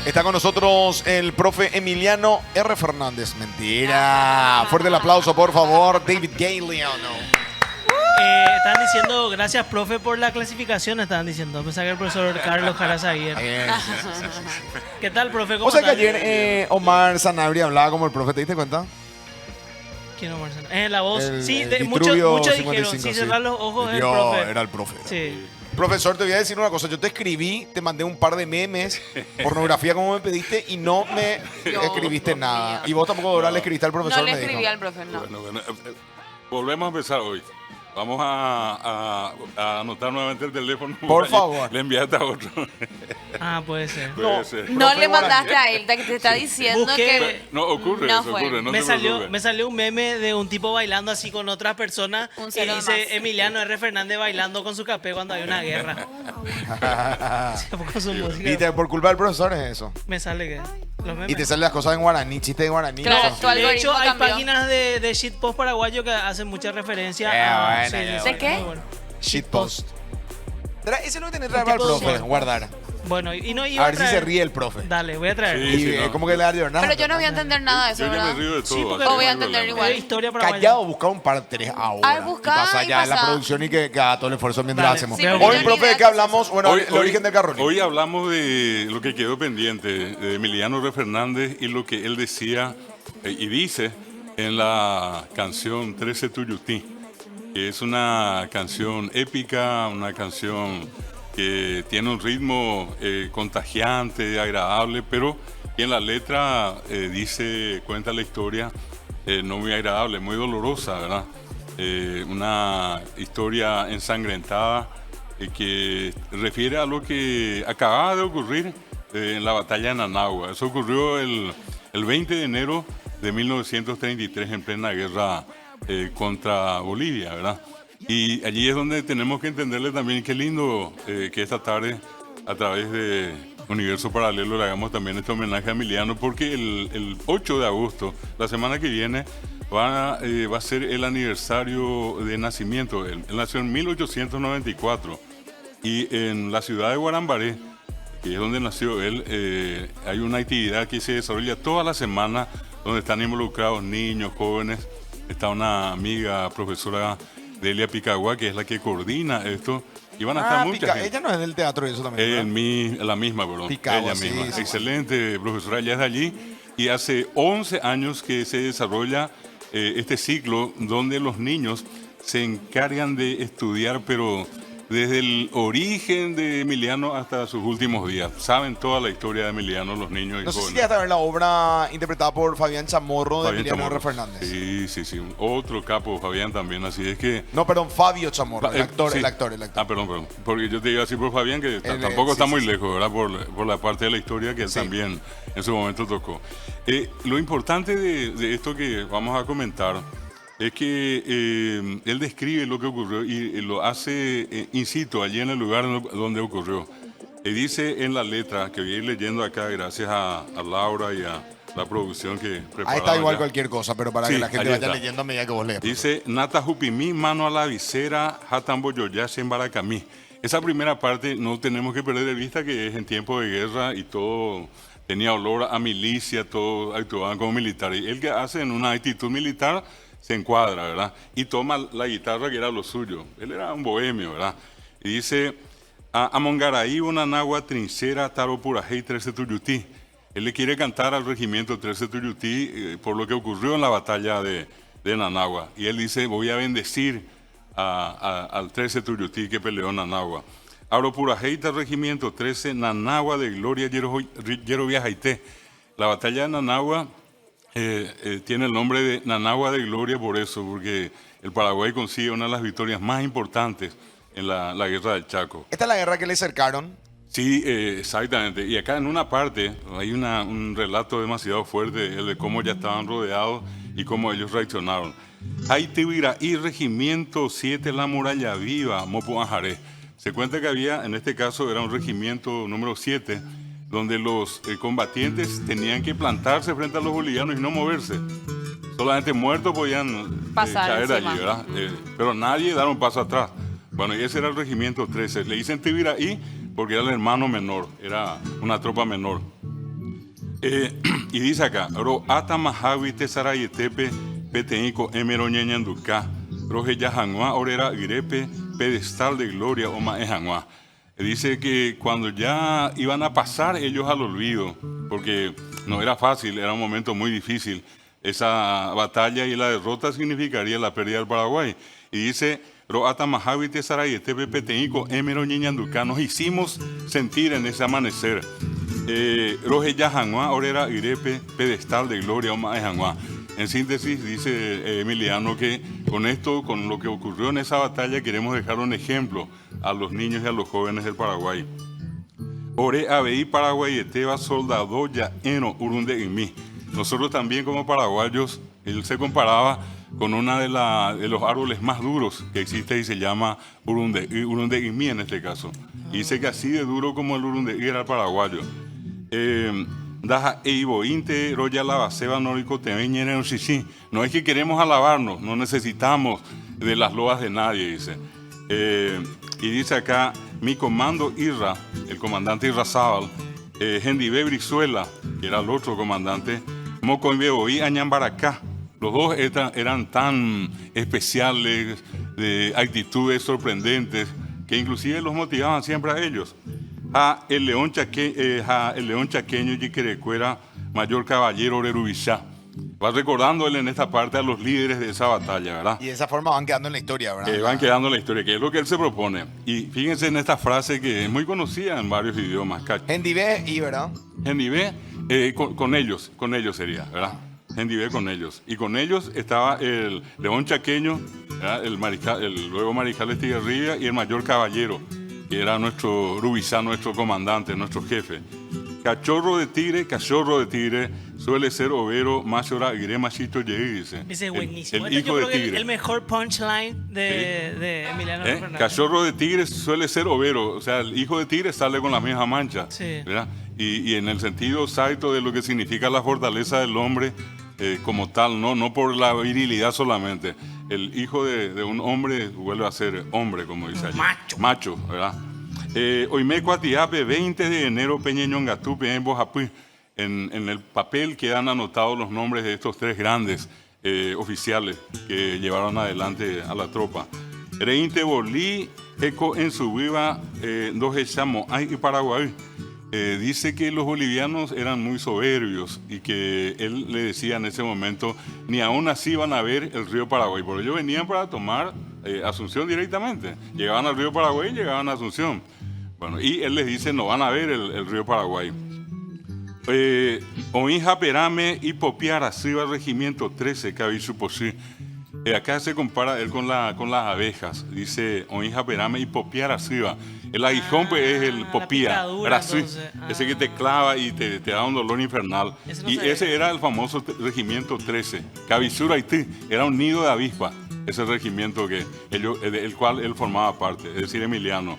Está con nosotros el profe Emiliano R. Fernández. Mentira. Fuerte el aplauso, por favor. David Galeano. Están diciendo, gracias, profe, por la clasificación. Estaban diciendo, pensaba que el profesor Carlos Jarazaguer. ¿Qué tal, profe? ¿Cómo O sea que estás? ayer Omar Sanabria hablaba como el profe, ¿te diste cuenta? ¿Quién Omar Sanabria? La voz. Sí, el muchos Vitruvio dijeron, 55, si sí. cerrar los ojos es el Yo, profe. era el profe. Sí. Profesor, te voy a decir una cosa. Yo te escribí, te mandé un par de memes, pornografía como me pediste y no me escribiste nada. Y vos tampoco ahora le escribiste al profesor. No le me dijo. escribí al profe, no. Bueno, volvemos a empezar hoy. Vamos a anotar nuevamente el teléfono. Por favor. Le enviaste a otro. Ah, puede ser. Puede ser. No Profe le mandaste Guaraní. a él, que te está diciendo Busqué- que... No, ocurre No eso, fue. ocurre. No me, te salió, preocupes. me salió un meme de un tipo bailando así con otras personas Un y cero dice más. Emiliano R. Fernández bailando con su capé cuando hay una guerra. Con su música. Viste, por culpa del profesor es eso. Me sale que los memes. Y te salen las cosas en guaraní, chistes en guaraní. Claro, eso. tu De algoritmo hecho, hay cambió. páginas de shitpost paraguayo que hacen mucha referencia Bueno, a... ya, ¿De qué? muy bueno. Shitpost. Ese es lo que tenés que traer al tipo de profe, humor. guardar. Bueno, y no iba A ver si se traer- ríe el profe. Dale, voy a traer. Sí. Y es como que le da llorar. Pero yo no voy a entender nada de eso, Yo ya me ¿verdad? río de todo. Sí, porque- así O voy a no hay entender problema. igual. Historia paraguaya. Callado, busca un par, 3 ahora. Ay, busca y pasa y ya en la pasa. producción y que haga todo el esfuerzo mientras Dale. hacemos. Sí, Hoy, porque yo profe, ni ¿de qué idea hablamos? Bueno, el origen del carro. Hoy hablamos de lo que quedó pendiente de Emiliano R. Fernández y lo que él decía y dice en la canción 13 Tuyutí, que es una canción épica, una canción que tiene un ritmo contagiante, agradable, pero que en la letra cuenta la historia no muy agradable, muy dolorosa, ¿verdad? Una historia ensangrentada que refiere a lo que acababa de ocurrir en la batalla de Nanagua. Eso ocurrió el 20 de enero de 1933 en plena guerra contra Bolivia, ¿verdad? Y allí es donde tenemos que entenderle también qué lindo que esta tarde a través de Universo Paralelo le hagamos también este homenaje a Emiliano, porque el 8 de agosto, la semana que viene, va a ser el aniversario de nacimiento. Él nació en 1894 y en la ciudad de Guarambaré, que es donde nació él, hay una actividad que se desarrolla toda la semana donde están involucrados niños, jóvenes. Está una amiga, profesora Delia Picagua, que es la que coordina esto. Y van a estar muchas gente. Ella no es del teatro y eso también. ¿verdad? La misma, perdón. Picagua, Ella sí, misma. sí. Excelente profesora, ella es de allí. Y hace 11 años que se desarrolla este ciclo donde los niños se encargan de estudiar, pero desde el origen de Emiliano hasta sus últimos días. Saben toda la historia de Emiliano, los niños y No sé si jóvenes. llegaste a ver la obra interpretada por Fabián Chamorro de Fabián Emiliano R. Chamorro. Fernández. Sí. Otro capo, Fabián también. Así es que... No, perdón, Fabio Chamorro, el actor, sí. el actor. Ah, perdón. Porque yo te iba a decir por Fabián que tampoco sí, está sí, muy sí. lejos, ¿verdad? Por la parte de la historia que él Sí. también en su momento tocó. Lo importante de esto que vamos a comentar es que él describe lo que ocurrió y lo hace in situ, allí en el lugar donde ocurrió. Dice en la letra, que voy a ir leyendo acá gracias a Laura y a la producción que preparó. Ahí está igual cualquier cosa, pero para Sí, que la gente allí vaya está. leyendo a medida que vos lees. Dice, Nata Jupimí, mano a la visera, Hatambo Yoyash en Baracamí. Esa primera parte no tenemos que perder de vista que es en tiempo de guerra y todo tenía olor a milicia, todos actuaban como militares. Y él que hace en una actitud militar se encuadra, ¿verdad? Y toma la guitarra que era lo suyo. Él era un bohemio, ¿verdad? Y dice, Amongaraí, Unanagua, Trinchera, Taropurajei, 13 Tuyutí. Él le quiere cantar al regimiento 13 Tuyutí por lo que ocurrió en la batalla de Nanagua. Y él dice, voy a bendecir al 13 Tuyutí que peleó en Nanagua. Aropurajeita, regimiento 13, Nanagua de Gloria, Yerovia Jaité. La batalla de Nanagua tiene el nombre de Nanagua de Gloria por eso, porque el Paraguay consigue una de las victorias más importantes en la guerra del Chaco. Esta es la guerra que le cercaron. Sí, exactamente. Y acá en una parte hay un relato demasiado fuerte, el de cómo ya estaban rodeados y cómo ellos reaccionaron. Haitibiraí, regimiento 7, la muralla viva, Mopo Anjaré. Se cuenta que había, en este caso era un regimiento número 7, donde los combatientes tenían que plantarse frente a los bolivianos y no moverse. Solamente muertos podían Pasar caer encima. allí, ¿verdad? Pero nadie dar un paso atrás. Bueno, y ese era el regimiento 13. Le dicen Tibiraí porque era el hermano menor, era una tropa menor. Y dice acá, Ro ata mahawi tesarayetepe peteiko emero ñeñanduka, roje yahanua orera irepe pedestal de gloria oma ejanua. Dice que cuando ya iban a pasar ellos al olvido, porque no era fácil, era un momento muy difícil, esa batalla y la derrota significaría la pérdida del Paraguay. Y dice, Roata Mahavi Tesarayetepe Peteíco Emero Ñeñanduca, nos hicimos sentir en ese amanecer. Roje Yahanua, Orera Irepe, pedestal de gloria, Oma Ejanua. En síntesis, dice Emiliano que con esto, con lo que ocurrió en esa batalla, queremos dejar un ejemplo a los niños y a los jóvenes del Paraguay. Ore Abei Paraguay Eteba soldado ya eno urunde en mí. Nosotros también como paraguayos, él se comparaba con una de los árboles más duros que existe y se llama urunde en mí en este caso. Y dice que así de duro como el urunde era el paraguayo. No es que queremos alabarnos, no necesitamos de las loas de nadie, dice. Y dice acá, mi comando Irra, el comandante Irra Zabal, Gendive Brizuela, que era el otro comandante, Mocoimbeoí Añambaracá. Los dos eran tan especiales, de actitudes sorprendentes, que inclusive los motivaban siempre a ellos. El león chaqueño Yiquerecuera, mayor caballero Orerubishá. Va recordando él en esta parte a los líderes de esa batalla, ¿verdad? Y de esa forma van quedando en la historia, ¿verdad? Van quedando en la historia, que es lo que él se propone. Y fíjense en esta frase que es muy conocida en varios idiomas. Gendive y, ¿verdad? Gendive, con ellos sería, ¿verdad? Gendive con ellos. Y con ellos estaba el león chaqueño, ¿verdad? El luego mariscal Estigarribia y el mayor caballero, que era nuestro Rubizá, nuestro comandante, nuestro jefe. Cachorro de tigre, suele ser overo, machora, aguirre, machito, dice. Ese es buenísimo. El hijo de tigre. El mejor punchline de Emiliano Fernández. Cachorro de tigre suele ser overo, o sea, el hijo de tigre sale con la misma mancha. Sí. ¿Verdad? Y en el sentido exacto de lo que significa la fortaleza del hombre como tal, no por la virilidad solamente. El hijo de un hombre vuelve a ser hombre, como dice allí. Macho, ¿verdad? Hoy Cuatiape, 20 de enero, Peñeñongatupe, en Bojapú. En el papel quedan anotados los nombres de estos tres grandes oficiales que llevaron adelante a la tropa. Reinte Bolí, Eco en su viva, dos echamos, y Paraguay. Dice que los bolivianos eran muy soberbios y que él le decía en ese momento, ni aún así van a ver el río Paraguay, porque ellos venían para tomar Asunción directamente. Llegaban al río Paraguay y llegaban a Asunción. Bueno, y él les dice, no van a ver el río Paraguay. Oinja Perame y Popiara, Siva Regimiento 13, Cabizuposí. Acá se compara él con las abejas. Dice Oinja Perame y Popiara, Siva. El aguijón pues, es el popía, ese que te clava y te da un dolor infernal. Ese era el famoso Regimiento 13. Cabizura Haití, era un nido de avispa, ese regimiento del cual él formaba parte, es decir, Emiliano.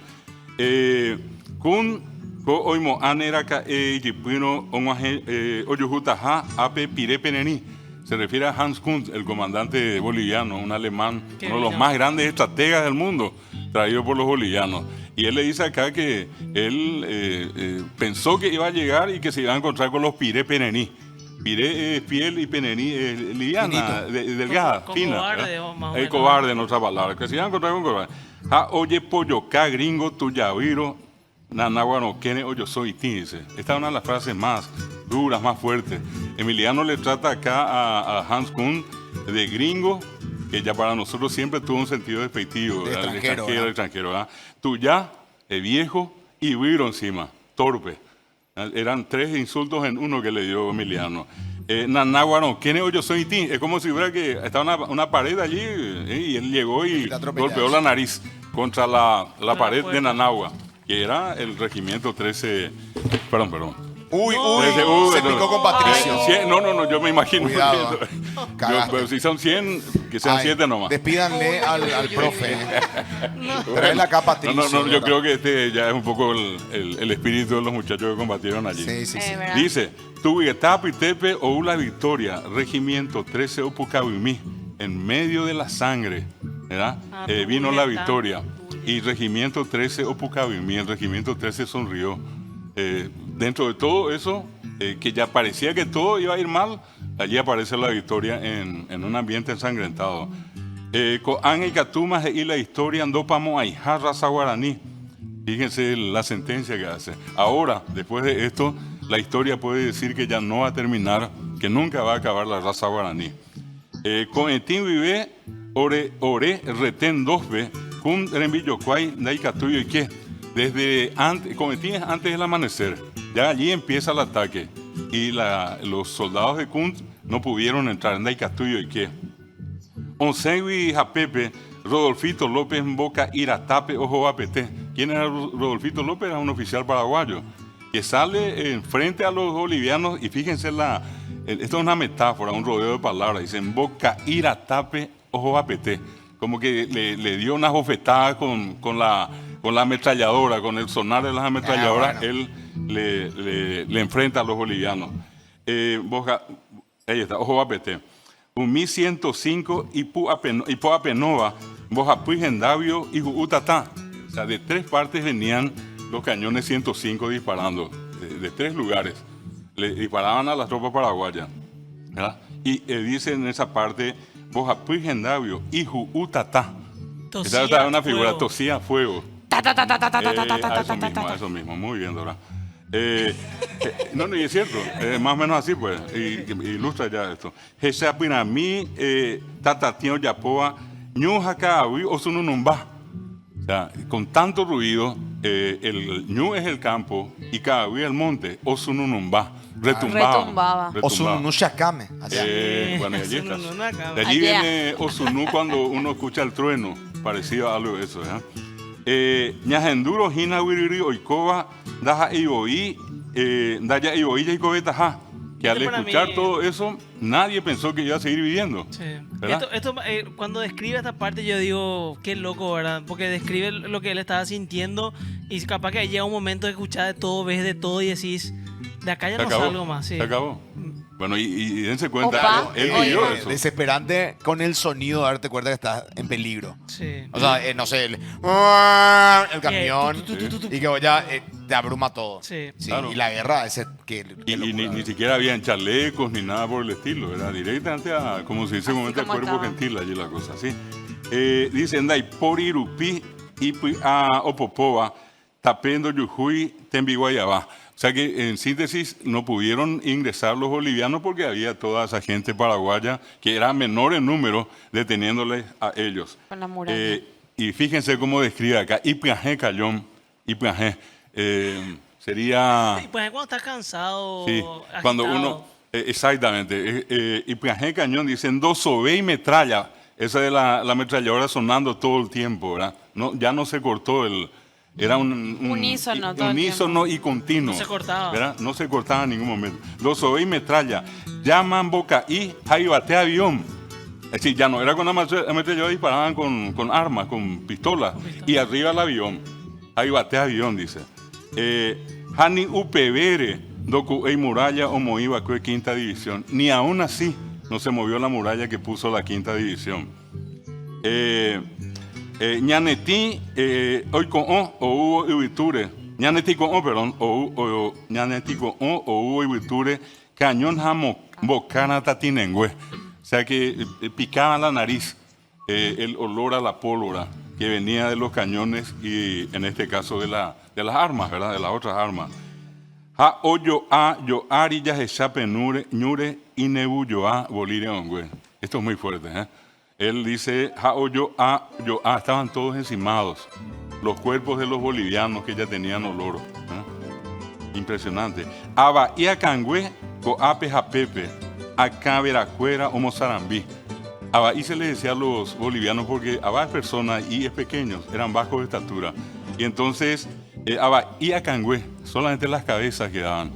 Kun oimo anera yipino oyujutaja ape pirepeneni. Se refiere a Hans Kuhn, el comandante boliviano, un alemán, uno de los más grandes estrategas del mundo, traído por los bolivianos. Y él le dice acá que él pensó que iba a llegar y que se iba a encontrar con los pirepeneni. Piré es piel y penení es liviana, delgada, fina. Cobarde, el cobarde en otra palabra, que se iba a encontrar con cobarde. Oye, pollo, ca gringo, tuyaviro. Nanaguano, Kene o yo soy ti, dice. Esta es una de las frases más duras, más fuertes. Emiliano le trata acá a Hans Kuhn de gringo, que ya para nosotros siempre tuvo un sentido despectivo. De extranjero, ¿verdad? Tú ya, viejo, y viro encima, torpe. Eran tres insultos en uno que le dio Emiliano. Nanaguano, Kene o yo soy ti. Es como si hubiera que estaba una pared allí y él llegó y golpeó la nariz contra la pared de Nanagua, que era el regimiento 13, perdón. Uy, se picó con Patricio. 100, no, yo me imagino. Cuidado. Pero si son 100, que sean 7 nomás. Despídanle al profe. Trae la capa Patricio. No, yo creo que este ya es un poco el espíritu de los muchachos que combatieron allí. Sí. Dice, Tuvietapi Tepe o la victoria, regimiento 13 Opucabimí, en medio de la sangre, ¿verdad? Vino la victoria. Y regimiento 13 Opucabimí, el regimiento 13 sonrió. Dentro de todo eso, que ya parecía que todo iba a ir mal, allí aparece la victoria en un ambiente ensangrentado. Coán y Catumas y la historia andó pamo aijar raza guaraní. Fíjense la sentencia que hace. Ahora, después de esto, la historia puede decir que ya no va a terminar, que nunca va a acabar la raza guaraní. Coetín vive ore retén 2B, kun rembillocuay daicatuyo y qué. Desde antes, Coetín es antes del amanecer. Ya allí empieza el ataque. Y los soldados de Kunt no pudieron entrar en Daicatuyo y qué. Onsewi Japepe, Rodolfito López Boca Iratape Ojo Apete. ¿Quién era Rodolfito López? Era un oficial paraguayo que sale enfrente a los bolivianos y fíjense esto es una metáfora, un rodeo de palabras. Dicen Boca Iratape Ojo Apete. Como que le dio unas bofetadas con la ametralladora, con el sonar de las ametralladoras, bueno. Él le enfrenta a los bolivianos. Ahí está, Ojo Apete. Un 1105 y Apenova, Bojapuy Gendavio y Utatá. O sea, de 3 partes venían los cañones 105 disparando, de 3 lugares. Le disparaban a las tropas paraguayas. ¿Verdad? Y dice en esa parte, Bojapuy Gendavio y Utatá. Esa es una figura, fuego. tosía fuego. Eso mismo, muy bien, Dora. No, y es cierto, más o menos así, pues, ilustra ya esto. Jesapinami, Tatatio Yapoa, Ñujacawi, Osununumba. O sea, con tanto ruido, el Ñu es el campo y Cawi el monte, Osununumba. Retumbaba. Osununu Shakame. Bueno, y allí está. Osununu acá. De allí viene Osunú cuando uno escucha el trueno, parecido a algo de eso. Ñajenduro, Hina, Wiriri, Oikova, Daja Iboí, Daya Iboí, Yaikobetaja. Que al Para escuchar mí- todo eso, nadie pensó que iba a seguir viviendo. Sí. ¿Verdad? Cuando describe esta parte yo digo, qué loco, ¿verdad? Porque describe lo que él estaba sintiendo y capaz que llega un momento de escuchar de todo, ves de todo y decís, de acá ya Se no acabó. salgo más. Sí. Se acabó. Bueno, y dense cuenta, Opa. él Oye, vivió eso. Desesperante con el sonido de darte cuenta que estás en peligro. Sí. O sea, no sé, el camión. Y que ya te abruma todo. Sí. Claro. Y la guerra, ese que Y locura. ni siquiera habían chalecos ni nada por el estilo, era directamente como se dice Así comúnmente al como cuerpo estaba. gentil allí la cosa, ¿sí? Dicen, dai, por irupi y a opopova, tapendo yujuy, tembiguayabá. O sea que en síntesis no pudieron ingresar los bolivianos porque había toda esa gente paraguaya que era menor en número deteniéndoles a ellos. Con la muralla. Y fíjense cómo describe acá, Ipiajé Cayón, Ipiajé, sería... Y pues cuando estás cansado, Sí, agitado. cuando uno, exactamente, y Piajé Cañón dicen dos sobe y metralla, esa de la ametralladora sonando todo el tiempo, ¿verdad? No, ya no se cortó era un Unísono todo el unísono y continuo. No se cortaba. ¿Verdad? No se cortaba en ningún momento. Dos sobe y metralla, llaman boca y bate avión. Es decir, ya no era con ametralladora, disparaban con armas, con pistolas, y arriba el avión. bate avión, dice. Hani Upevere, Doku Ei Muralla o Moiba que quinta división. Ni aún así no se movió la muralla que puso la quinta división. Ñanetí, hoy con o hubo Ibiture. Ñanetí con o, perdón, o Ñanetí con o hubo Ibiture. Cañón Jamo, Bocana Tatinengüe. O sea que picaba la nariz el olor a la pólvora que venía de los cañones y en este caso de las armas, ¿verdad? De las otras armas. Ha oyo a yo ari ya jechape ñure y nebu yo a bolire ongüe. Esto es muy fuerte, ¿eh? Él dice, ha oyo a yo a, estaban todos encimados. Los cuerpos de los bolivianos que ya tenían olor. Impresionante. Aba y a cangüe go ape japepe, acá veracuera o mozarambí. Aba y se les decía a los bolivianos porque Aba es persona y es pequeños, eran bajos de estatura. Y entonces, Aba y a cangüe, solamente las cabezas quedaban.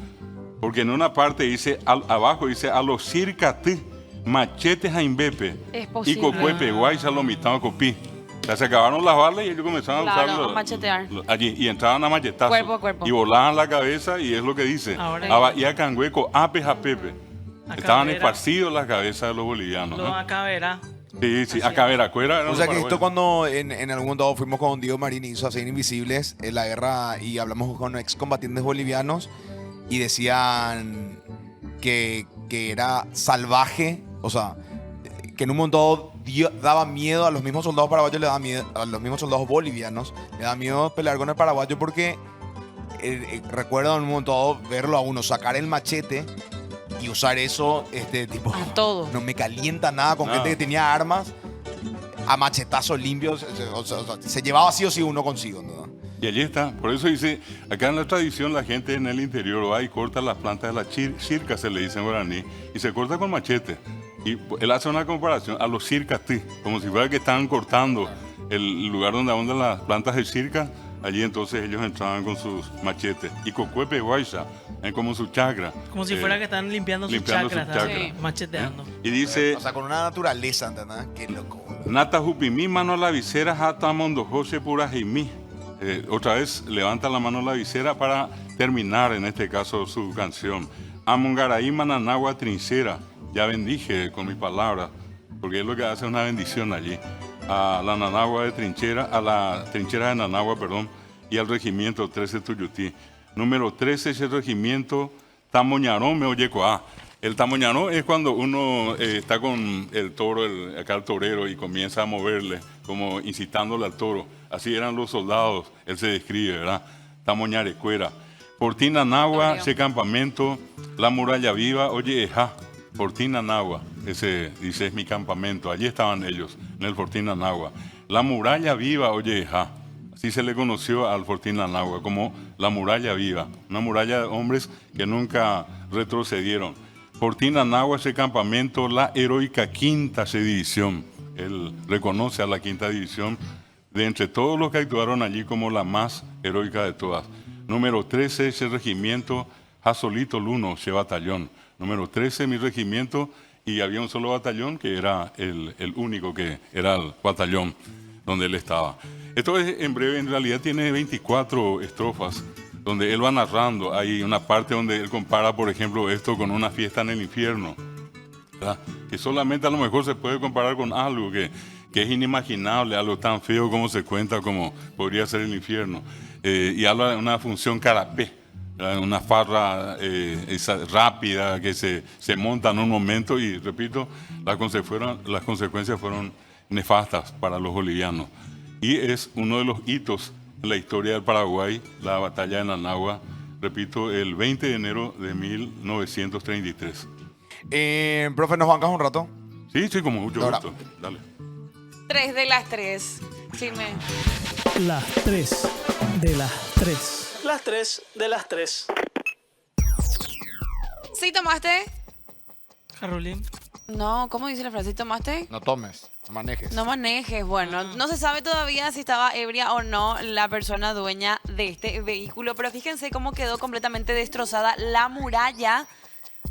Porque en una parte dice, abajo dice, a los circatí, machetes a imbepe, Es y posible. cocuepe, guay, salomitado copí. O sea, se acabaron las balas y ellos comenzaron Claro, a usar a machetear. allí y entraban a machetazos. Cuerpo a cuerpo. Y volaban la cabeza y es lo que dice. Ahora- Aba y a cangüeco, ape a pepe. Acá Estaban verá. esparcidos las cabezas de los bolivianos. Lo acá verá. Sí, sí, Así acá Veracuera eran O los sea que esto paraguayos. cuando en algún momento fuimos con Diego Marín y hizo Hacer Invisibles en la guerra y hablamos con excombatientes bolivianos y decían que era salvaje, o sea, que en un momento daba miedo a los mismos soldados paraguayos, le daba miedo a los mismos soldados bolivianos, le daba miedo pelear con el paraguayo porque recuerdo en un momento dado verlo a uno sacar el machete y usar eso, tipo, A todo. no me calienta nada con No. gente que tenía armas a machetazos limpios, o sea, se llevaba sí o sí uno consigo, ¿no? Y allí está. Por eso dice, acá en la tradición la gente en el interior va y corta las plantas de la chirca, se le dice en guaraní, y se corta con machete. Y él hace una comparación a los circatí, como si fuera que estaban cortando el lugar donde abundan las plantas de circa. Allí entonces ellos entraban con sus machetes. Y cocuepe guaysa, como su chakra. Como si fuera que están limpiando sus limpiando chakras, sus estaban chakras. macheteando. Y dice, O sea, con una naturaleza, ¿entendés? Qué loco. Nata jupimí, mano a la visera, hata mondo jose pura jimí. Otra vez levanta la mano a la visera para terminar, en este caso, su canción. Amongaraí mananagua trinchera. Ya bendije con mis palabras, porque es lo que hace una bendición allí. A la Nanagua de trinchera, a la trinchera de Nanagua, perdón, y al regimiento 13 Tuyutí. Número 13 es el regimiento Tamoñarón Meoyecoa. El tamoñarón es cuando uno está con el toro, acá el torero, y comienza a moverle, como incitándole al toro. Así eran los soldados, él se describe, ¿verdad? Tamoñarecuera. Portina Nahua, ese campamento, la muralla viva, oye, ejá. Fortina Nahua, ese dice es mi campamento, allí estaban ellos, en el Fortina Nahua. La muralla viva, oye, ja, así se le conoció al Fortina Nahua, como la muralla viva, una muralla de hombres que nunca retrocedieron. Fortina Nahua, ese campamento, la heroica quinta división, él reconoce a la quinta división de entre todos los que actuaron allí como la más heroica de todas. Número 13, ese regimiento, Jasolito Luno, ese batallón. Número 13, mi regimiento, y había un solo batallón que era el único que era el batallón donde él estaba. Esto es en breve, en realidad tiene 24 estrofas donde él va narrando. Hay una parte donde él compara, por ejemplo, esto con una fiesta en el infierno, ¿verdad? Que solamente a lo mejor se puede comparar con algo que es inimaginable, algo tan feo como se cuenta como podría ser el infierno. Y habla de una función carapé. Una farra rápida que se monta en un momento y, repito, las consecuencias fueron nefastas para los bolivianos. Y es uno de los hitos en la historia del Paraguay, la batalla de Nanagua, repito, el 20 de enero de 1933. Profe, ¿nos bancas un rato? Sí, con mucho Ahora. gusto. Dale. 3 de las 3. Sí, Las 3 de las 3. Las 3 de las 3. ¿Sí tomaste? Carolín. No, ¿cómo dice la frase? ¿Sí tomaste? No tomes, no manejes. No manejes. Bueno, no se sabe todavía si estaba ebria o no la persona dueña de este vehículo, pero fíjense cómo quedó completamente destrozada la muralla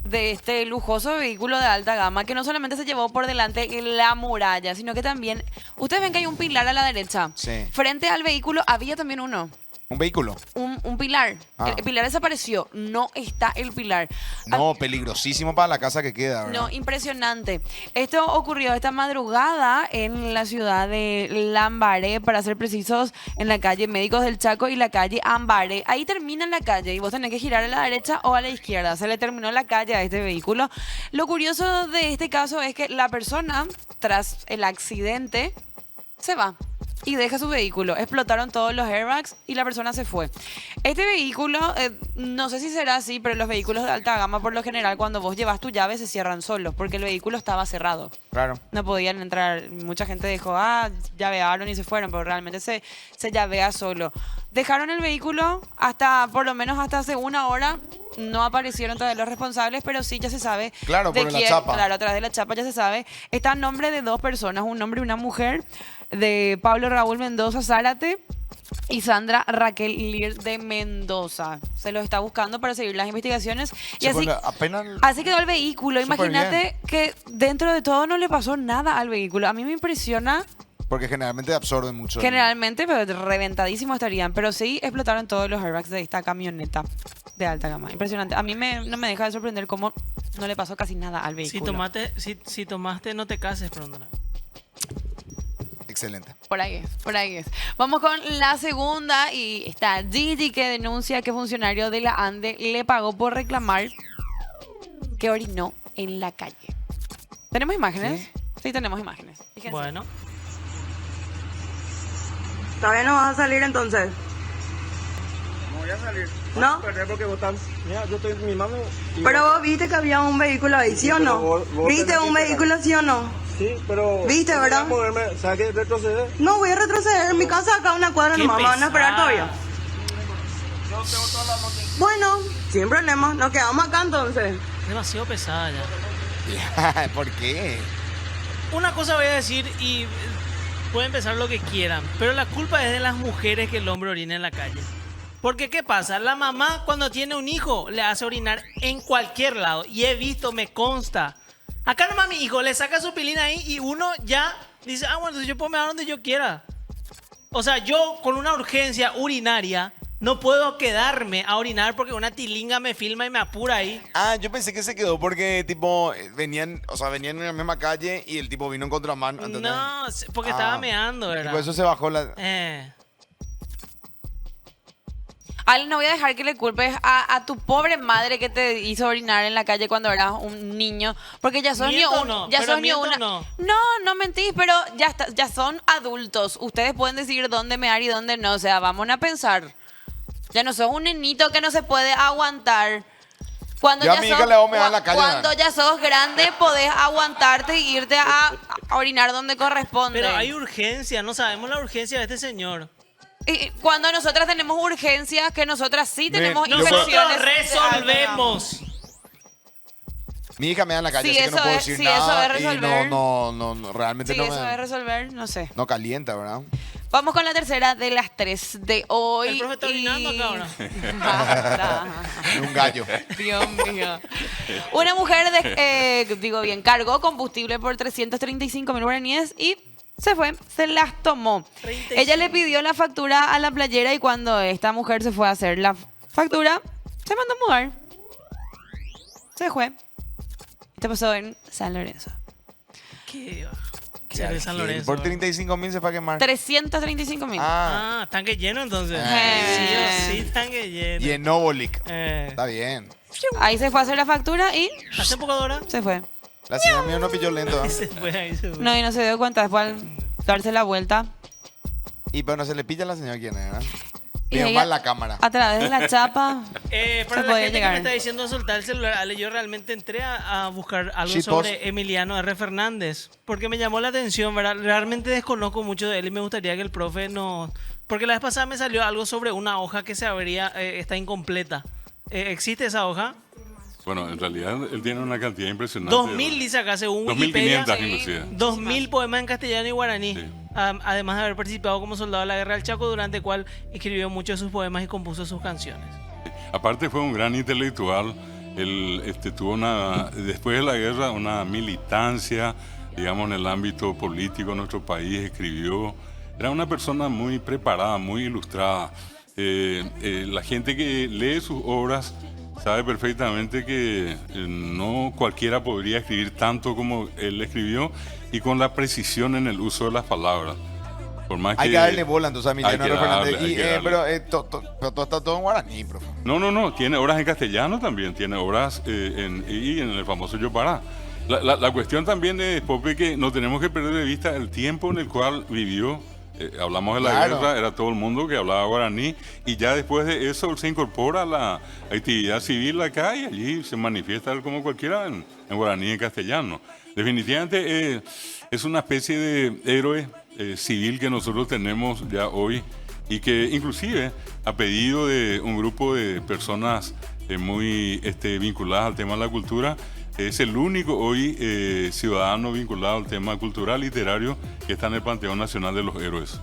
de este lujoso vehículo de alta gama, que no solamente se llevó por delante la muralla, sino que también, ustedes ven que hay un pilar a la derecha. Sí. Frente al vehículo había también uno. ¿Un vehículo? Un pilar. Ah. El pilar desapareció. No está el pilar. No, peligrosísimo para la casa que queda, ¿verdad? No, impresionante. Esto ocurrió esta madrugada en la ciudad de Lambaré, para ser precisos, en la calle Médicos del Chaco y la calle Ambaré. Ahí termina la calle y vos tenés que girar a la derecha o a la izquierda. Se le terminó la calle a este vehículo. Lo curioso de este caso es que la persona, tras el accidente, se va y deja su vehículo. Explotaron todos los airbags y la persona se fue. Este vehículo, no sé si será así, pero los vehículos de alta gama, por lo general, cuando vos llevas tu llave, se cierran solos, porque el vehículo estaba cerrado. Claro. No podían entrar. Mucha gente dijo, llavearon y se fueron, pero realmente se llavea solo. Dejaron el vehículo por lo menos hasta hace una hora. No aparecieron todavía los responsables, pero sí ya se sabe. Claro, de por la quién. chapa. Claro, a través de la chapa ya se sabe. Está en nombre de dos personas, un hombre y una mujer, de Pablo Raúl Mendoza Zárate y Sandra Raquel Lir de Mendoza. Se los está buscando para seguir las investigaciones. Y Sí, así, pues, apenas... así quedó el vehículo. Súper Imagínate que dentro de todo no le pasó nada al vehículo. A mí me impresiona. Porque generalmente absorben mucho. Generalmente, pero reventadísimos estarían. Pero sí explotaron todos los airbags de esta camioneta de alta gama. Impresionante. A mí no me deja de sorprender cómo no le pasó casi nada al vehículo. Si tomaste, no te cases, perdona. Excelente. Por ahí es, por ahí es. Vamos con la segunda y está Gigi que denuncia que funcionario de la ANDE le pagó por reclamar que orinó en la calle. ¿Tenemos imágenes? Sí, tenemos imágenes. Fíjense. Bueno, ¿Todavía no vas a salir entonces? No voy a salir. ¿No? Perder porque vos estás. Mira, yo estoy mi mano. Pero vos viste que había un vehículo ahí, ¿sí o Pero no? vos ¿Viste tenés un que vehículo, sí o no? Sí, pero. ¿Viste, no verdad? voy a moverme, ¿sabes qué? Retroceder. No, voy a retroceder. En mi casa acá a una cuadra qué nomás. ¿Me van a esperar pesada. todavía? Yo tengo toda la noche. Bueno, sin problema. Nos quedamos acá entonces. demasiado pesada ya. ¿Por qué? Una cosa voy a decir y pueden pensar lo que quieran, pero la culpa es de las mujeres que el hombre orina en la calle. Porque ¿qué pasa? La mamá cuando tiene un hijo le hace orinar en cualquier lado. Y he visto, me consta. Acá nomás mi hijo le saca su pilina ahí y uno ya dice, ah, bueno, entonces yo puedo mear donde yo quiera. O sea, yo con una urgencia urinaria no puedo quedarme a orinar porque una tilinga me filma y me apura ahí. Ah, yo pensé que se quedó porque, tipo, venían en la misma calle y el tipo vino en contramano. ¿entendés? No, porque estaba Ah, meando, Y ¿verdad? por eso se bajó la... Ale, no voy a dejar que le culpes a tu pobre madre que te hizo orinar en la calle cuando eras un niño, porque ya sos ¿Miento ni o un, no? ya ¿Pero sos ni miento o una. no? No mentís, pero ya son adultos. Ustedes pueden decidir dónde mear y dónde no. O sea, vamos a pensar. Ya no sos un nenito que no se puede aguantar. Cuando Yo a mi hija le hago mear en la calle, cuando ya sos grande, podés aguantarte e irte a orinar donde corresponde. Pero hay urgencia, no sabemos la urgencia de este señor. Y cuando nosotras tenemos urgencias, que nosotras sí tenemos yo Nosotros infecciones. resolvemos. Mi hija me da en la calle, Sí, así que no eso puedo es- decir sí, nada. eso es y resolver. no, realmente Sí, no eso me... es resolver, no sé. No calienta, ¿verdad? Vamos con la tercera de las 3 de hoy. El profe está orinando acá ahora. Basta. Un gallo. Dios mío. Una mujer, cargó combustible por 335.000 guaraníes y se fue, se las tomó. 35. Ella le pidió la factura a la playera y cuando esta mujer se fue a hacer la factura, se mandó a mudar. Se fue. Esto pasó en San Lorenzo. ¿Qué? ¿Qué de San Lorenzo? Por 35.000 se fue a quemar. 335.000. Ah, Ah, tanque lleno entonces. Eh. Sí o sí, tanque lleno. y en Novolic. Eh. Está bien. Ahí se fue a hacer la factura y Hace poco de hora. se fue. La señora mía no pilló lento. ¿eh? Se fue ahí, se fue. No, y no se dio cuenta después al darse la vuelta. Y pero no se le pilla a la señora quién era. Y Bien, ella- mal la cámara. A través de la chapa. Para Se la podía gente llegar. que me está diciendo soltar el celular, Ale, yo realmente entré a buscar algo Shitpost. sobre Emiliano R. Fernández, porque me llamó la atención, ¿verdad? Realmente desconozco mucho de él y me gustaría que el profe nos... Porque la vez pasada me salió algo sobre una hoja que se abría, está incompleta. ¿Existe esa hoja? Bueno, en realidad él tiene una cantidad impresionante. 2000 dice acá, según Wikipedia. 2500 inclusive. 2000 poemas en castellano y guaraní. Sí. Además de haber participado como soldado de la Guerra del Chaco, durante el cual escribió muchos de sus poemas y compuso sus canciones. Aparte fue un gran intelectual. Él tuvo después de la guerra una militancia, digamos, en el ámbito político de nuestro país, escribió. Era una persona muy preparada, muy ilustrada. La gente que lee sus obras sabe perfectamente que no cualquiera podría escribir tanto como él escribió y con la precisión en el uso de las palabras. Por más Hay que darle bola entonces a Emiliano hay que Fernández. darle, hay Y, que darle. pero todo está todo en guaraní, profe. No, tiene obras en castellano también, tiene obras y en el famoso Yopará. La cuestión también es, Pope, que no tenemos que perder de vista el tiempo en el cual vivió. Hablamos de la Claro. guerra, era todo el mundo que hablaba guaraní y ya después de eso él se incorpora a la actividad civil acá y allí se manifiesta él como cualquiera en guaraní y en castellano. Definitivamente es una especie de héroe civil que nosotros tenemos ya hoy y que inclusive a pedido de un grupo de personas muy vinculadas al tema de la cultura, es el único hoy ciudadano vinculado al tema cultural literario que está en el Panteón Nacional de los Héroes.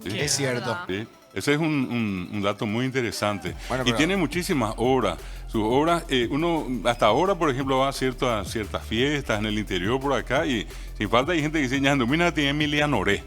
¿Sí? Qué Es cierto. Sí, ese es un dato muy interesante. Bueno, Y pero- tiene muchísimas obras. Sus obras, uno hasta ahora, por ejemplo, va a ciertas fiestas en el interior por acá y sin falta hay gente que dice, mira, tiene Emiliano Oré.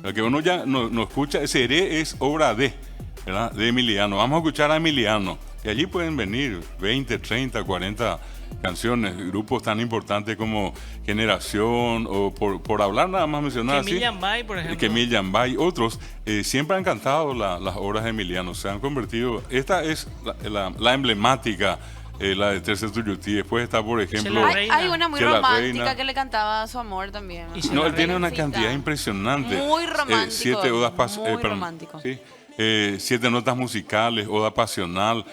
Lo que uno ya no escucha, ese Oré es obra ¿verdad? De Emiliano. Vamos a escuchar a Emiliano. Y allí pueden venir 20, 30, 40 canciones, grupos tan importantes como Generación, o por hablar nada más mencionar así. Emilian Bay, por ejemplo. Emilian Bay, otros, siempre han cantado las obras de Emiliano, se han convertido, esta es la emblemática, la de Tercer Tuyutí. Después está, por ejemplo, Chela Hay una muy Chela romántica Reina. que le cantaba a su amor también. Y Chela no, él Reina. tiene una Jovencita. cantidad impresionante. Muy romántico. 7 odas muy romántico. Sí, 7 notas musicales, oda pasional.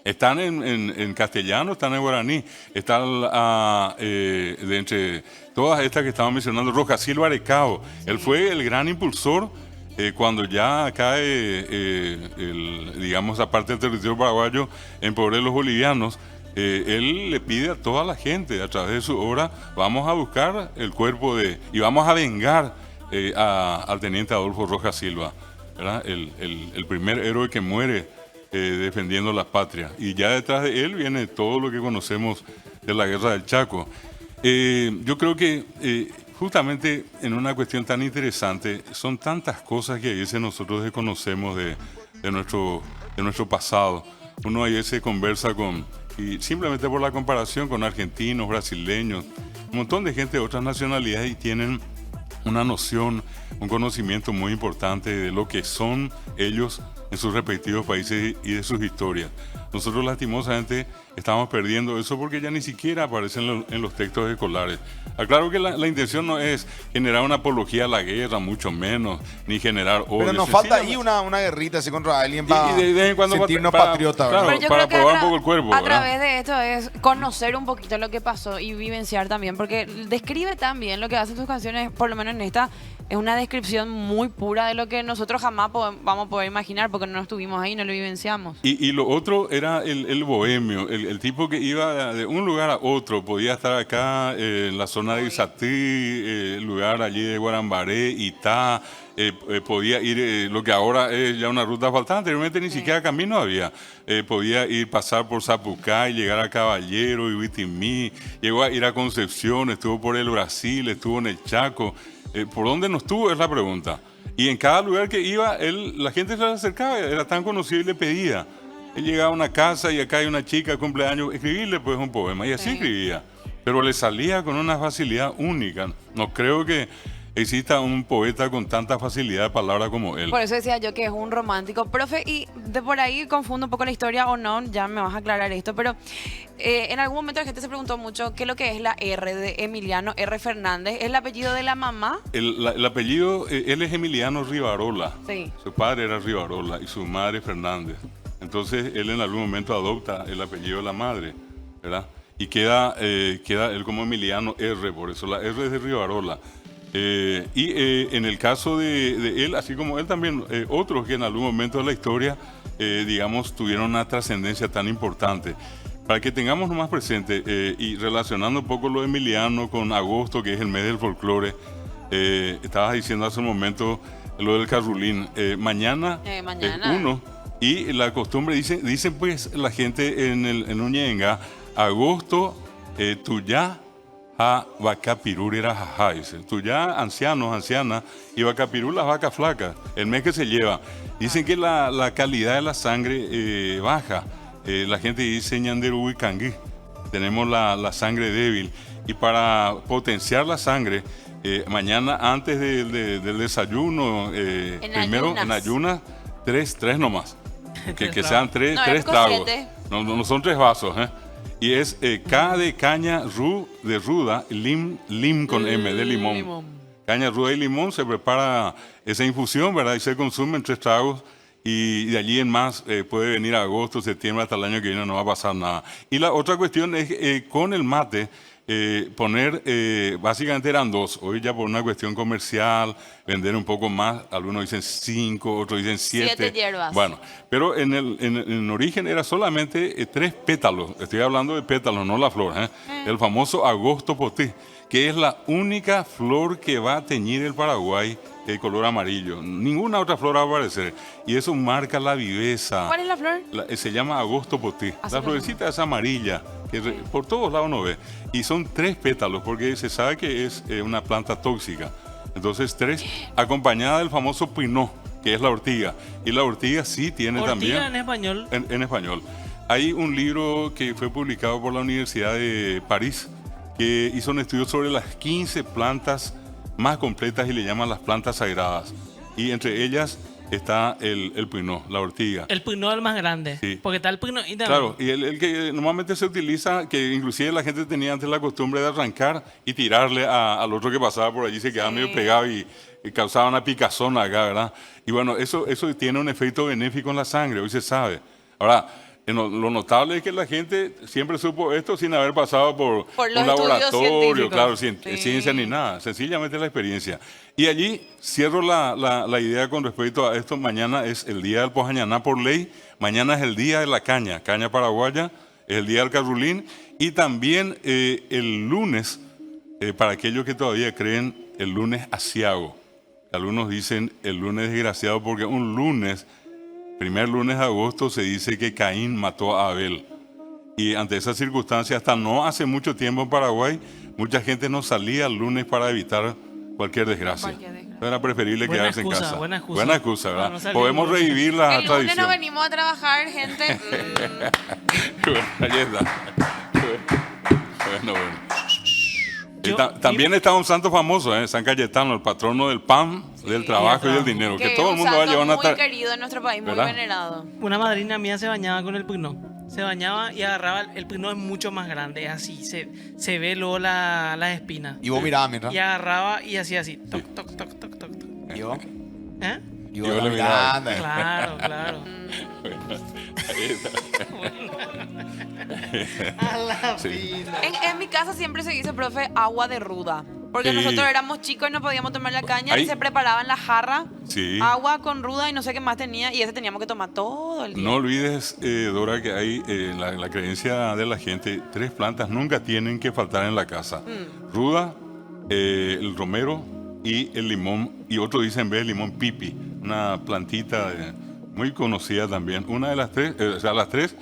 Están en castellano, están en guaraní. Están de entre todas estas que estaba mencionando, Roja Silva Arecao. Él fue el gran impulsor cuando ya cae, digamos, aparte del territorio paraguayo, en poder de los bolivianos. Él le pide a toda la gente, a través de su obra, vamos a buscar el cuerpo y vamos a vengar al teniente Adolfo Rojas Silva, ¿verdad? El primer héroe que muere defendiendo la patria. Y ya detrás de él viene todo lo que conocemos de la Guerra del Chaco. Yo creo que justamente en una cuestión tan interesante, son tantas cosas que a veces nosotros desconocemos de nuestro pasado. Uno a veces conversa y simplemente por la comparación con argentinos, brasileños, un montón de gente de otras nacionalidades, y tienen una noción, un conocimiento muy importante de lo que son ellos en sus respectivos países y de sus historias. Nosotros lastimosamente estamos perdiendo eso porque ya ni siquiera aparecen en los textos escolares. Aclaro que la intención no es generar una apología a la guerra, mucho menos, ni generar odio. Pero nos falta ahí una guerrita así contra alguien para de vez en cuando sentirnos para- patriotas, claro, ¿verdad? Pero yo para creo que probar un poco el cuerpo, a ¿verdad? través de esto es conocer un poquito lo que pasó y vivenciar también, porque describe también lo que hacen sus canciones, por lo menos en esta, es una descripción muy pura de lo que nosotros jamás vamos a poder imaginar, porque no estuvimos ahí, no lo vivenciamos. Y lo otro era el bohemio, el tipo que iba de un lugar a otro, podía estar acá en la zona de Izatí, el lugar allí de Guarambaré, Itá, podía ir, lo que ahora es ya una ruta asfaltada, anteriormente ni siquiera camino había, podía ir, pasar por Zapucay, llegar a Caballero, Ibitimí, llegó a ir a Concepción, estuvo por el Brasil, estuvo en el Chaco. ¿Por dónde no estuvo? Es la pregunta. Y en cada lugar que iba, la gente se le acercaba, era tan conocido y le pedía. Él llegaba a una casa y acá hay una chica de cumpleaños, escribirle pues un poema. Y así escribía. Pero le salía con una facilidad única. No creo que exista un poeta con tanta facilidad de palabra como él. Por eso decía yo que es un romántico. Profe, y de por ahí confundo un poco la historia o no, ya me vas a aclarar esto, pero en algún momento la gente se preguntó mucho qué es lo que es la R de Emiliano R. Fernández. ¿Es el apellido de la mamá? El apellido, él es Emiliano Rivarola. Sí. Su padre era Rivarola y su madre Fernández. Entonces él en algún momento adopta el apellido de la madre, ¿verdad? Y queda él como Emiliano R, por eso la R es de Rivarola. En el caso de él, así como él también, otros que en algún momento de la historia, digamos, tuvieron una trascendencia tan importante. Para que tengamos más presente, y relacionando un poco lo de Emiliano con agosto, que es el mes del folclore, estabas diciendo hace un momento lo del carrulín. Mañana Mañana. es 1, y la costumbre, dicen pues la gente en Uñenga, agosto, tuyá, a vacapirú era jajá, dice. Tuyá, ancianos, ancianas, y vacapirú, las vacas flacas, el mes que se lleva. Dicen que la calidad de la sangre baja. La gente dice ñanderu y cangui. Tenemos la sangre débil. Y para potenciar la sangre, mañana antes del desayuno, primero en ayunas, tres nomás. Que sean tres No, era tragos. cociente. No son 3 vasos, ¿eh? Y es K de caña, de ruda, lim con M, de limón. Caña, ruda y limón, se prepara esa infusión, ¿verdad? Y se consume en 3 tragos. Y de allí en más puede venir agosto, septiembre, hasta el año que viene no va a pasar nada. Y la otra cuestión es con el mate, poner, básicamente eran 2, hoy ya por una cuestión comercial, vender un poco más, algunos dicen 5, otros dicen 7. 7 hierbas. Bueno, pero en origen era solamente 3 pétalos, estoy hablando de pétalos, no la flor, el famoso agosto potí, que es la única flor que va a teñir el Paraguay de color amarillo. Ninguna otra flor va a aparecer. Y eso marca la viveza. ¿Cuál es la flor? Se llama agosto potí. Así La lo florecita es amarilla, que por todos lados uno ve. Y son 3 pétalos, porque se sabe que es una planta tóxica. Entonces 3, acompañada del famoso pinó, que es la ortiga. Y la ortiga sí tiene Ortiga también... en español. En español. Hay un libro que fue publicado por la Universidad de París que hizo un estudio sobre las 15 plantas más completas y le llaman las plantas sagradas. Y entre ellas está el puinó, la ortiga. El puinó es el más grande. Sí. Porque está el puinó. Y también- Claro, y el que normalmente se utiliza, que inclusive la gente tenía antes la costumbre de arrancar y tirarle al otro que pasaba por allí, se quedaba medio pegado y causaba una picazón acá, ¿verdad? Y bueno, eso tiene un efecto benéfico en la sangre, hoy se sabe. Ahora, lo notable es que la gente siempre supo esto sin haber pasado por Por los un estudios laboratorio, científicos. claro, Sí. ciencia ni nada, sencillamente la experiencia. Y allí cierro la idea con respecto a esto. Mañana es el día del Pojañaná por ley, mañana es el día de la caña paraguaya, es el día del carrulín y también el lunes, para aquellos que todavía creen, el lunes asiago. Algunos dicen el lunes desgraciado porque un lunes, primer lunes de agosto, se dice que Caín mató a Abel. Y ante esa circunstancia, hasta no hace mucho tiempo en Paraguay, mucha gente no salía el lunes para evitar cualquier desgracia. Cualquier desgracia. Era preferible Buena quedarse excusa, en casa. buena excusa. Buena excusa, ¿verdad? No, no salió Podemos el lunes. revivir la El lunes no tradición. venimos a trabajar, gente. Bueno, ahí está. Bueno. Y Yo- también está un santo famoso, San Cayetano, el patrono del pan, del trabajo y del dinero, que es todo el un mundo va a santo llevar una muy querido en nuestro país, muy ¿verdad? venerado. Una madrina mía se bañaba con el puinó. Se bañaba y agarraba. El puinó es mucho más grande, es así. Se ve luego las espinas. Y vos mirabas mientras. Y agarraba y hacía así. Toc, toc, toc, toc, toc, toc. Y vos. ¿Eh? Y Yo vos le la miraba. miranda. Claro, claro. A la Sí. fina. En mi casa siempre se dice, profe, agua de ruda. Porque Sí. nosotros éramos chicos y no podíamos tomar la caña Ahí- y se preparaba en la jarra Sí. agua con ruda y no sé qué más tenía y ese teníamos que tomar todo el día. No olvides, Dora, que hay la creencia de la gente, 3 plantas nunca tienen que faltar en la casa. Ruda, el romero y el limón. Y otro dice en vez de limón pipi, una plantita muy conocida también. Una de las 3, o sea, las 3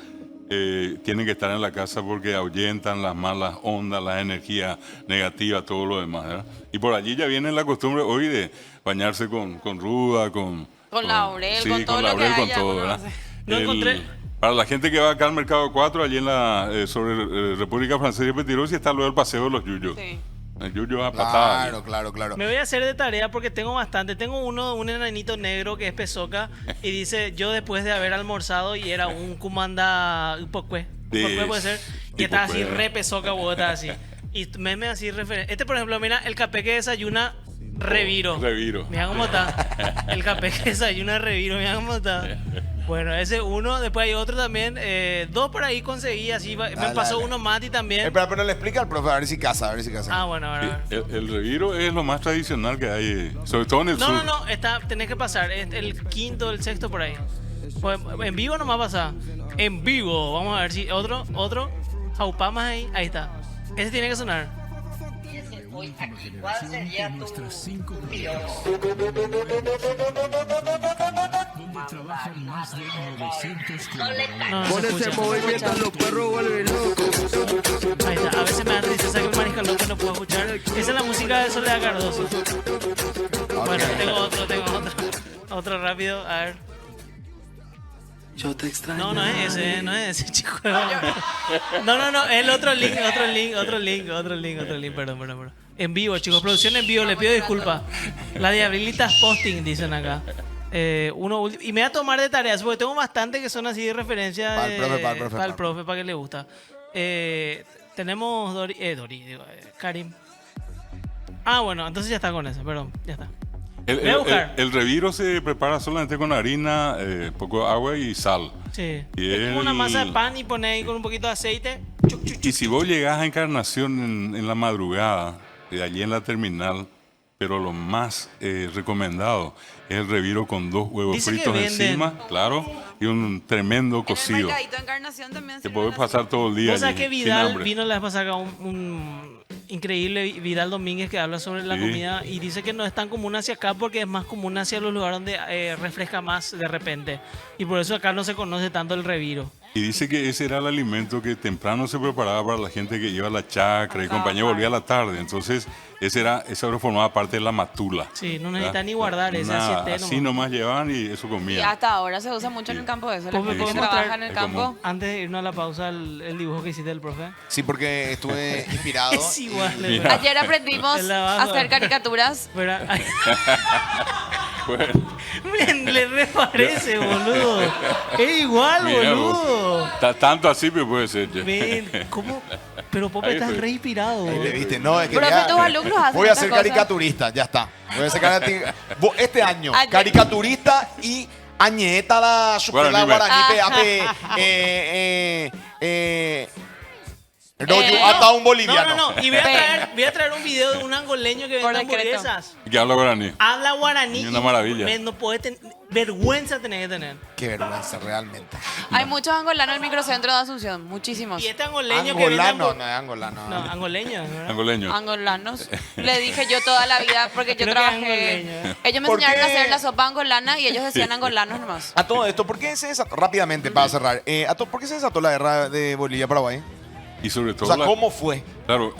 tienen que estar en la casa porque ahuyentan las malas ondas, la energía negativa, todo lo demás, ¿verdad? Y por allí ya viene la costumbre hoy de bañarse con ruda, con laurel, sí, con todo lo que laurel, con haya, todo, uno ¿verdad? hace. No encontré- Para la gente que va acá al Mercado 4, allí en la sobre República Francesa y Petirosi, está luego el paseo de los yuyos. Sí. El yuyo a patada. Claro, claro, claro. Me voy a hacer de tarea porque tengo bastante. Tengo un enanito negro que es pesoca y dice, yo después de haber almorzado y era un comanda Ipocue. Ipocue puede ser. Y estaba así Ipocue. re pesoca, vos estaba así. Y meme así referente. Este, por ejemplo, mira, el café que desayuna reviro. Reviro. Mira cómo está. El café que desayuna reviro, mira cómo está. Bueno, ese uno, después hay otro también. 2 por ahí conseguí, así. Me pasó uno Mati también. Pero le explica al profe, a ver si casa, a ver si casa. Ah, bueno, ahora. El reviro es lo más tradicional que hay, sobre todo en el No, sur. no, tenés que pasar. Es el quinto, el sexto por ahí. Pues, en vivo nomás pasa. En vivo. Vamos a ver si otro. Jaupamas ahí. Ahí está. Ese tiene que sonar. ¿Cuál sería tu Nuestras 5 opinión? donde trabajan más de 900 colaboradores. No, no se escucha. los perros vuelven locos. Ahí está. A veces me da tristeza que un mariscal que no puedo escuchar. Esa es la música de Soledad Cardoso. Bueno, tengo otro. Otro rápido. A ver. Yo te extraño. No es ese, chico. No, el otro link, perdón. En vivo, chicos, producción en vivo, le pido disculpas. La de Abrilitas Posting, dicen acá. Y me voy a tomar de tareas, porque tengo bastante que son así de referencia Para el profe, para el profe, para el profe, para que le gusta. Tenemos Karim. Ah, bueno, entonces ya está con eso, perdón, ya está. Voy a buscar. El reviro se prepara solamente con harina, poco de agua y sal. Sí. Y Es como una el- masa de pan y pones ahí con un poquito de aceite. Chuc, chuc, Y si vos llegás a Encarnación en la madrugada, allí en la terminal, pero lo más recomendado es el reviro con 2 huevos Dice que fritos venden. encima, claro, y un tremendo En el cocido. mercadito de Encarnación también Que sirven podés así. pasar todo el día Vos sabés allí, que sin Vidal hambre. vino la vez pasada acá un increíble Vidal Domínguez que habla sobre la Sí. comida y dice que no es tan común hacia acá porque es más común hacia los lugares donde refresca más de repente. Y por eso acá no se conoce tanto el reviro. Y dice que ese era el alimento que temprano se preparaba para la gente que iba a la chacra y compañía volvía a la tarde. Entonces, eso formaba parte de la matula. Sí, no ¿verdad? necesitan ni guardar ese asiete así nomás llevaban y eso Y comían. hasta ahora se usa mucho en el campo eso. La ¿Cómo gente que podemos trabaja traer- en el es campo. común. Antes de irnos a la pausa, el dibujo que hiciste del profe. Sí, porque estuve inspirado. Es igual. Mira. Ayer aprendimos El lavado. a hacer caricaturas. Pero, Bueno, le reparece, boludo. Es igual, mira boludo. vos. Tanto así me puede ser. ya. Ven, ¿cómo? Pero Pope, Ahí estás fue. re inspirado. Ahí le boludo. viste, no, es que Profe, ya- tus alumnos hacen voy a estas ser cosas. caricaturista, ya está. Voy a ser este año, Ayer. caricaturista y añeta la supela Guaraní, guaraní rollo ata un boliviano. No. Y voy a traer un video de un angoleño que Por vende decreto. hamburguesas. Que habla guaraní. Habla guaraní. Y una y maravilla. No podés vergüenza tenés que tener. Qué vergüenza, realmente. Hay muchos angolanos en el microcentro de Asunción. Muchísimos. Y este angoleño que vende Angolano, no es angolano. No, angoleño. ¿verdad? Angoleño. Angolanos. Le dije yo toda la vida porque yo Creo que trabajé. angoleño, Ellos me ¿Por enseñaron a qué? hacer la sopa angolana y ellos decían angolanos nomás. A todo esto, ¿por qué se desató? Rápidamente, para cerrar. ¿Por qué se desató la guerra de Bolivia-Paraguay? Y sobre O todo, sea, ¿cómo fue? claro,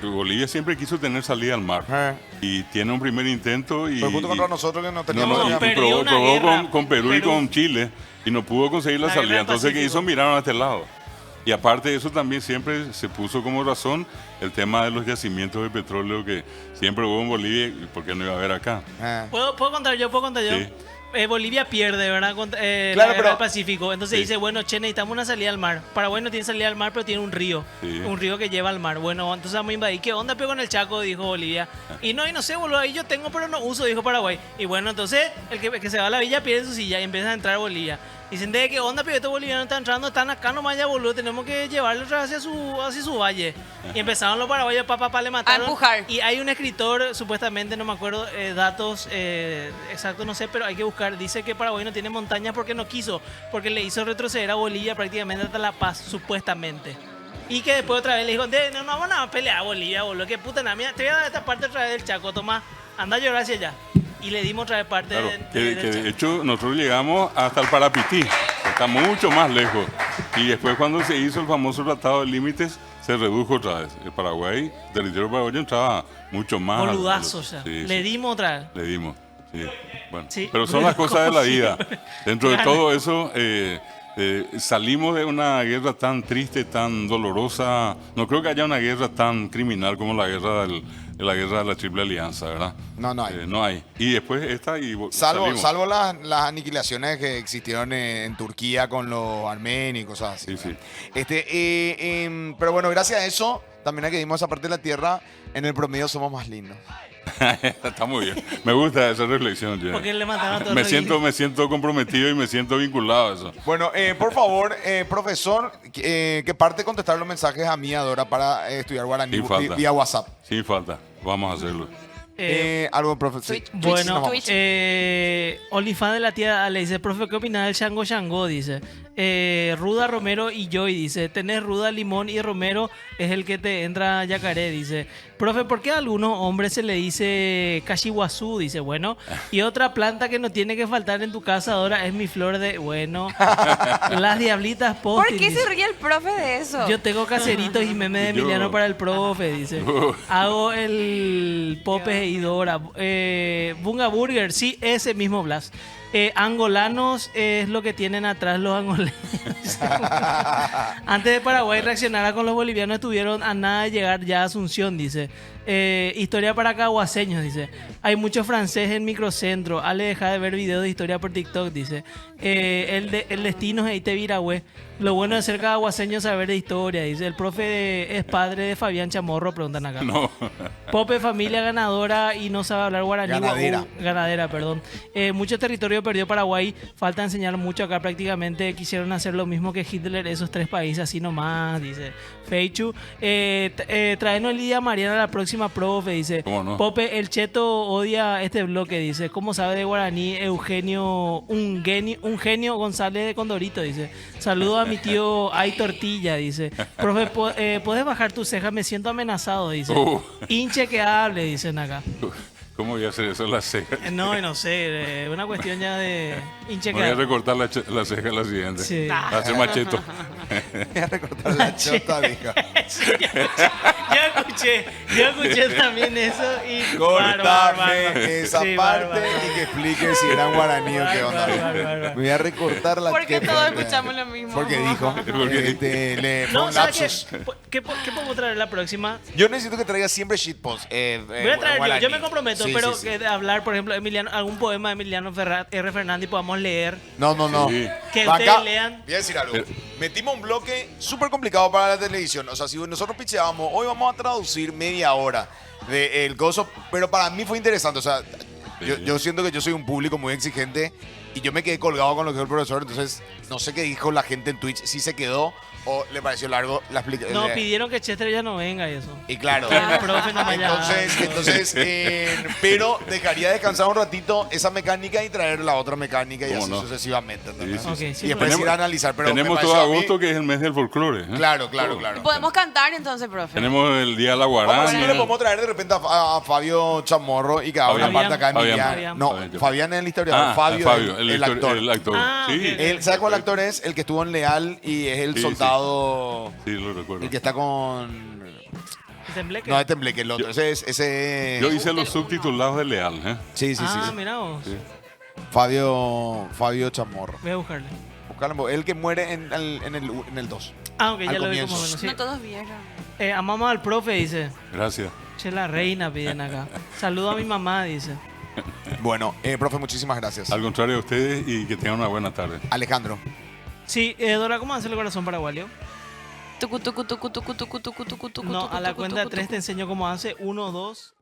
Bolivia siempre quiso tener salida al mar. Ajá. Y tiene un primer intento y... Fue junto y- contra nosotros que no No, teníamos... no, No, y perdió probó, una probó guerra. con Perú y Perú. con Chile y no pudo conseguir la La salida. guerra del Entonces, ¿qué Pacífico. hizo? Miraron a este lado. Y aparte de eso, también siempre se puso como razón el tema de los yacimientos de petróleo que siempre hubo en Bolivia y por qué no iba a haber acá. Ah. ¿Puedo contar yo? Sí. Bolivia pierde, ¿verdad? Claro, la guerra pero- del Pacífico. Entonces Sí. dice, bueno, che, necesitamos una salida al mar. Paraguay no tiene salida al mar, pero tiene un río. Sí. Un río que lleva al mar. Bueno, entonces vamos a invadir. ¿Qué onda, pego con el Chaco? Dijo Bolivia. Y no sé, boludo, ahí yo tengo, pero no uso, dijo Paraguay. Y bueno, entonces el que se va a la villa pierde su silla y empieza a entrar Bolivia. Dicen, ¿de qué onda, pero estos bolivianos están entrando? Están acá nomás ya, boludo. Tenemos que llevarlos otra vez hacia su valle. Y empezaron los paraguayos, le mataron. empujar. Y hay un escritor, supuestamente, no me acuerdo datos exactos, no sé, pero hay que buscar. Dice que Paraguay no tiene montañas porque no quiso, porque le hizo retroceder a Bolivia prácticamente hasta La Paz, supuestamente. Y que después otra vez le dijo, no vamos a pelear a Bolivia, boludo. Que puta nada, mira, te voy a dar esta parte otra vez del Chaco, toma, anda a llorar hacia allá. Y le dimos otra vez parte Claro, que del de Chaco. hecho nosotros llegamos hasta el Parapití, que está mucho más lejos. Y después cuando se hizo el famoso Tratado de Límites, se redujo otra vez. El Paraguay, el territorio paraguayo entraba mucho más. Boludazo, o sea. Sí, Le sí. dimos otra vez. Le dimos, sí. Bueno, Sí, pero son las cosas de la como vida. siempre. Dentro de Claro. todo eso, salimos de una guerra tan triste, tan dolorosa. No creo que haya una guerra tan criminal como la guerra de la Triple Alianza, ¿verdad? No, no hay. No hay. Y después esta y salimos. Salvo las aniquilaciones que existieron en Turquía con los armenios y cosas así. Sí, sí. Pero bueno, gracias a eso, también a que dimos esa parte de la tierra, en el promedio somos más lindos. Está muy bien. Me gusta esa reflexión. ya. Porque le mataron a todos me los siento comprometido y me siento vinculado a eso. Bueno, por favor, profesor, que parte de contestar los mensajes a mí, a Dora, para estudiar guaraní Sin falta. vía WhatsApp. Sin falta. Vamos a hacerlo. Algo, profesor. Twitch. Bueno, nos Twitch. Olifán de la tía le dice, profe, ¿qué opina del Shango Shango? Dice, Ruda, Romero y Joy, dice, tenés Ruda, Limón y Romero es el que te entra Yacaré, dice, profe, ¿por qué a algunos hombres se le dice Kashiwazu? Dice, bueno, y otra planta que no tiene que faltar en tu casa ahora es mi flor de, bueno, las diablitas ¿Por posting, qué dice. se ríe el profe de eso? Yo tengo caseritos y memes de Yo- Emiliano para el profe, dice. Hago el Pope y Dora. Bunga Burger, sí, ese mismo Blas. Angolanos es lo que tienen atrás los angolanos. Antes de Paraguay reaccionara con los bolivianos, estuvieron a nada de llegar ya a Asunción, dice. Historia para caguaseños, dice. Hay mucho francés en microcentro. Ale, deja de ver videos de historia por TikTok, dice. El destino es Iteviragüe. Lo bueno de ser caguaseño es saber de historia, dice. El profe es padre de Fabián Chamorro, preguntan acá. No. Pope, familia ganadora y no sabe hablar guaraní. Ganadera. Ganadera, perdón. Mucho territorio perdió Paraguay. Falta enseñar mucho acá. Prácticamente quisieron hacer lo mismo que Hitler, esos tres países, así nomás, dice. Feichu. Traenos Lidia Mariana a la próxima profe, dice. ¿Cómo no? Pope, el cheto odia este bloque, dice. ¿Cómo sabe de guaraní Eugenio, un genio González de Condorito, dice. Saludo a mi tío Ay Tortilla, dice. Profe, ¿podés bajar tu ceja? Me siento amenazado, dice. Hinche que hable, dicen acá. ¿Cómo voy a hacer eso en la ceja? No, y no sé, una cuestión ya de Me voy a inchequeable. recortar la ceja la siguiente. Sí. Hacer macheto. Voy a recortar la chota, vieja. Sí, yo escuché también eso y Cortame esa Sí, parte bárbaro. y que explique si era en guaraní o qué onda. Bárbaro. Me voy a recortar la Porque chepa. todos escuchamos lo mismo. Porque dijo. Le fue No, un ¿sabes lapsus. qué podemos traer la próxima? Yo necesito que traiga siempre shitpost. Voy a traer yo me comprometo, Sí, pero sí, sí. que de hablar, por ejemplo, Emiliano, algún poema de Emiliano R. Fernández podamos leer. No. Sí. Que Acá, ustedes lean. voy a decir algo. Metimos un bloque súper complicado para la televisión. O sea, si nosotros picheábamos, hoy vamos a traducir media hora del gozo, pero para mí fue interesante. O sea, yo siento que yo soy un público muy exigente y yo me quedé colgado con lo que dijo el profesor. Entonces, no sé qué dijo la gente en Twitch, si se quedó o le pareció largo la explicación. No, pidieron que Chester ya no venga y eso. Y claro, El profe no vaya. entonces pero dejaría descansar un ratito esa mecánica y traer la otra mecánica y ¿Cómo así no? sucesivamente. ¿entendés? Sí, Ok, sí. sí, Y después pero- ir a analizar. Pero me Tenemos pareció todo a mí- agosto, que es el mes del folclore. ¿eh? Claro. Podemos cantar entonces, profe. Tenemos el Día de la Vamos a ver si no le Guarania. podemos traer de repente a Fabio Chamorro y que haga una Fabián. parte acá de Fabián. Emiliano. No, Fabián. Fabián es el historiador. Ah, Fabio, el histori- actor. El actor. Ah, Sí. ok. Él, ¿sabe cuál actor es? El que estuvo en Leal y es el Sí, soldado. Sí, lo recuerdo. El que está con. Tembleque. No, es Tembleque, el otro. Ese. Yo hice los subtitulados de Leal. ¿eh? Sí, sí. Mira vos. Fabio Chamorro. Voy a buscarle. Buscarlo, el que muere en el 2. Ah, ok, Al ya lo vi comienzo. como menos. Sí. No todos vieron. Amamos al profe, dice. Gracias. Che, la reina piden acá. Saludo a mi mamá, dice. Bueno, profe, muchísimas gracias. Al contrario a ustedes y que tengan una buena tarde. Alejandro. Sí, Dora, ¿cómo hace el corazón paraguayo? Tucu, tucu, tucu, tucu, tucu, tucu, tucu, tucu, No, tucu, a la tucu, cuenta de tucu, 3 tucu. te enseño cómo hace. 1, 2.